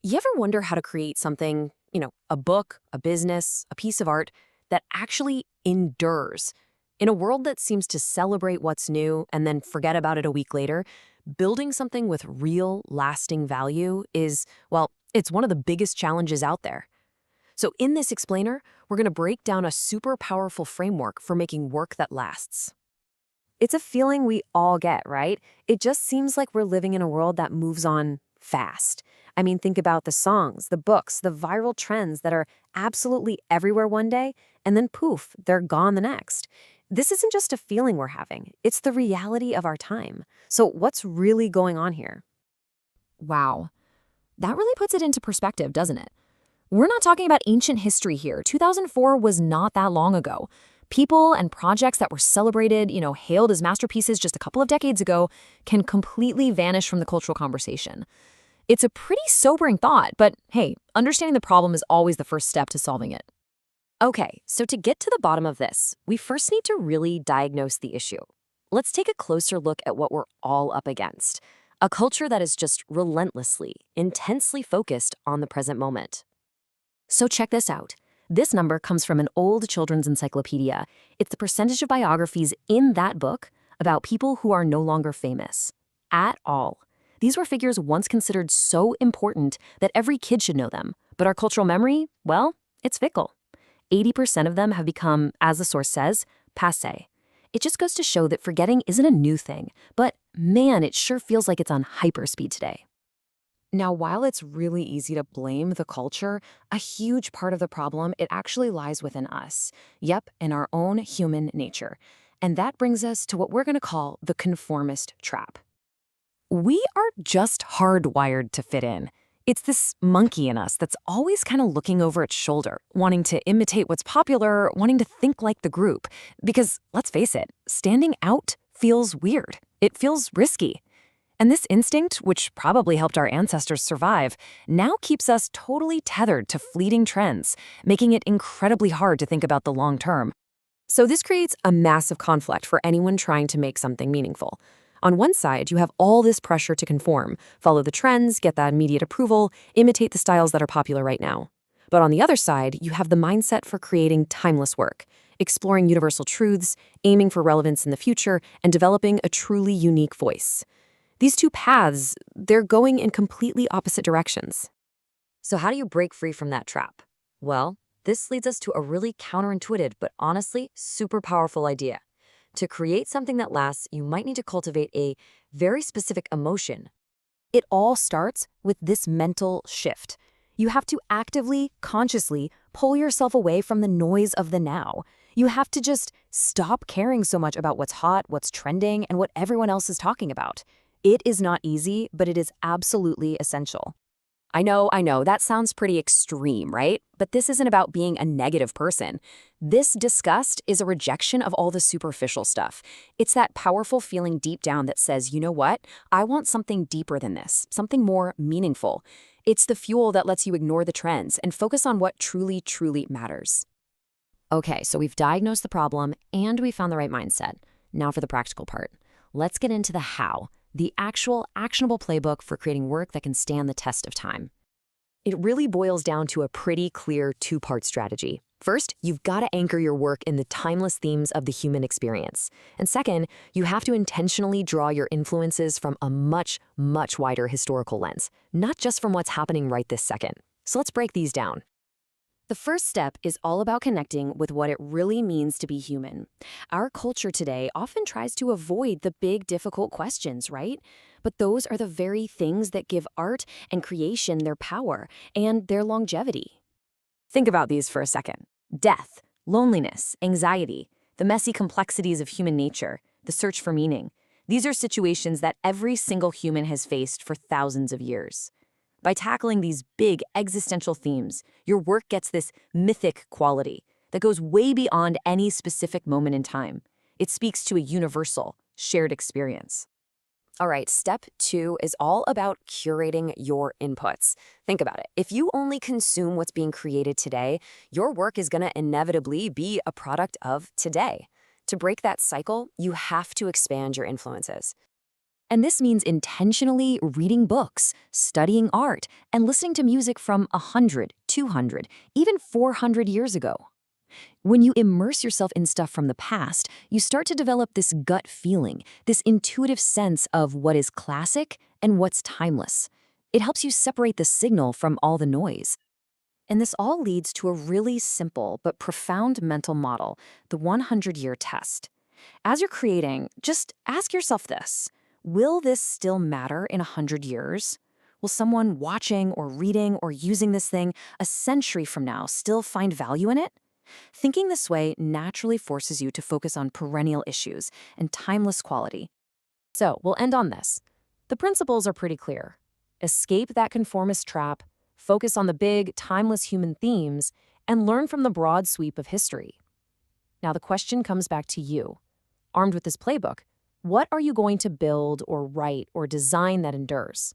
You ever wonder how to create something, a book, a business, a piece of art that actually endures? In a world that seems to celebrate what's new and then forget about it a week later, building something with real, lasting value is, well, it's one of the biggest challenges out there. So in this explainer, we're going to break down a super powerful framework for making work that lasts. It's a feeling we all get, right? It just seems like we're living in a world that moves on fast. I mean, think about the songs, the books, the viral trends that are absolutely everywhere one day, and then poof, they're gone the next. This isn't just a feeling we're having, it's the reality of our time. So, what's really going on here? Wow. That really puts it into perspective, doesn't it? We're not talking about ancient history here. 2004 was not that long ago. People and projects that were celebrated, hailed as masterpieces just a couple of decades ago can completely vanish from the cultural conversation. It's a pretty sobering thought, but hey, understanding the problem is always the first step to solving it. Okay, so to get to the bottom of this, we first need to really diagnose the issue. Let's take a closer look at what we're all up against. A culture that is just relentlessly, intensely focused on the present moment. So check this out. This number comes from an old children's encyclopedia. It's the percentage of biographies in that book about people who are no longer famous. At all. These were figures once considered so important that every kid should know them. But our cultural memory, well, it's fickle. 80% of them have become, as the source says, passé. It just goes to show that forgetting isn't a new thing, but man, it sure feels like it's on hyperspeed today. Now, while it's really easy to blame the culture, a huge part of the problem, it actually lies within us. Yep, in our own human nature. And that brings us to what we're going to call the conformist trap. We are just hardwired to fit in. It's this monkey in us that's always kind of looking over its shoulder, wanting to imitate what's popular, wanting to think like the group. Because, let's face it, standing out feels weird. It feels risky. And this instinct, which probably helped our ancestors survive, now keeps us totally tethered to fleeting trends, making it incredibly hard to think about the long term. So this creates a massive conflict for anyone trying to make something meaningful. On one side, you have all this pressure to conform, follow the trends, get that immediate approval, imitate the styles that are popular right now. But on the other side, you have the mindset for creating timeless work, exploring universal truths, aiming for relevance in the future, and developing a truly unique voice. These two paths, they're going in completely opposite directions. So how do you break free from that trap? Well, this leads us to a really counterintuitive but honestly super powerful idea. To create something that lasts, you might need to cultivate a very specific emotion. It all starts with this mental shift. You have to actively, consciously pull yourself away from the noise of the now. You have to just stop caring so much about what's hot, what's trending, and what everyone else is talking about. It is not easy, but it is absolutely essential. I know, that sounds pretty extreme, right? But this isn't about being a negative person. This disgust is a rejection of all the superficial stuff. It's that powerful feeling deep down that says, you know what? I want something deeper than this, something more meaningful. It's the fuel that lets you ignore the trends and focus on what truly, truly matters. Okay, so we've diagnosed the problem and we found the right mindset. Now for the practical part. Let's get into the how. The actual actionable playbook for creating work that can stand the test of time. It really boils down to a pretty clear two-part strategy. First, you've got to anchor your work in the timeless themes of the human experience. And second, you have to intentionally draw your influences from a much, much wider historical lens, not just from what's happening right this second. So let's break these down. The first step is all about connecting with what it really means to be human. Our culture today often tries to avoid the big, difficult questions, right? But those are the very things that give art and creation their power and their longevity. Think about these for a second. Death, loneliness, anxiety, the messy complexities of human nature, the search for meaning. These are situations that every single human has faced for thousands of years. By tackling these big existential themes, your work gets this mythic quality that goes way beyond any specific moment in time. It speaks to a universal, shared experience. All right, step 2 is all about curating your inputs. Think about it. If you only consume what's being created today, your work is going to inevitably be a product of today. To break that cycle, you have to expand your influences. And this means intentionally reading books, studying art, and listening to music from 100, 200, even 400 years ago. When you immerse yourself in stuff from the past, you start to develop this gut feeling, this intuitive sense of what is classic and what's timeless. It helps you separate the signal from all the noise. And this all leads to a really simple but profound mental model, the 100-year test. As you're creating, just ask yourself this: will this still matter in 100 years? Will someone watching or reading or using this thing a century from now still find value in it? Thinking this way naturally forces you to focus on perennial issues and timeless quality. So, we'll end on this. The principles are pretty clear. Escape that conformist trap, focus on the big, timeless human themes, and learn from the broad sweep of history. Now, the question comes back to you. Armed with this playbook, what are you going to build or write or design that endures?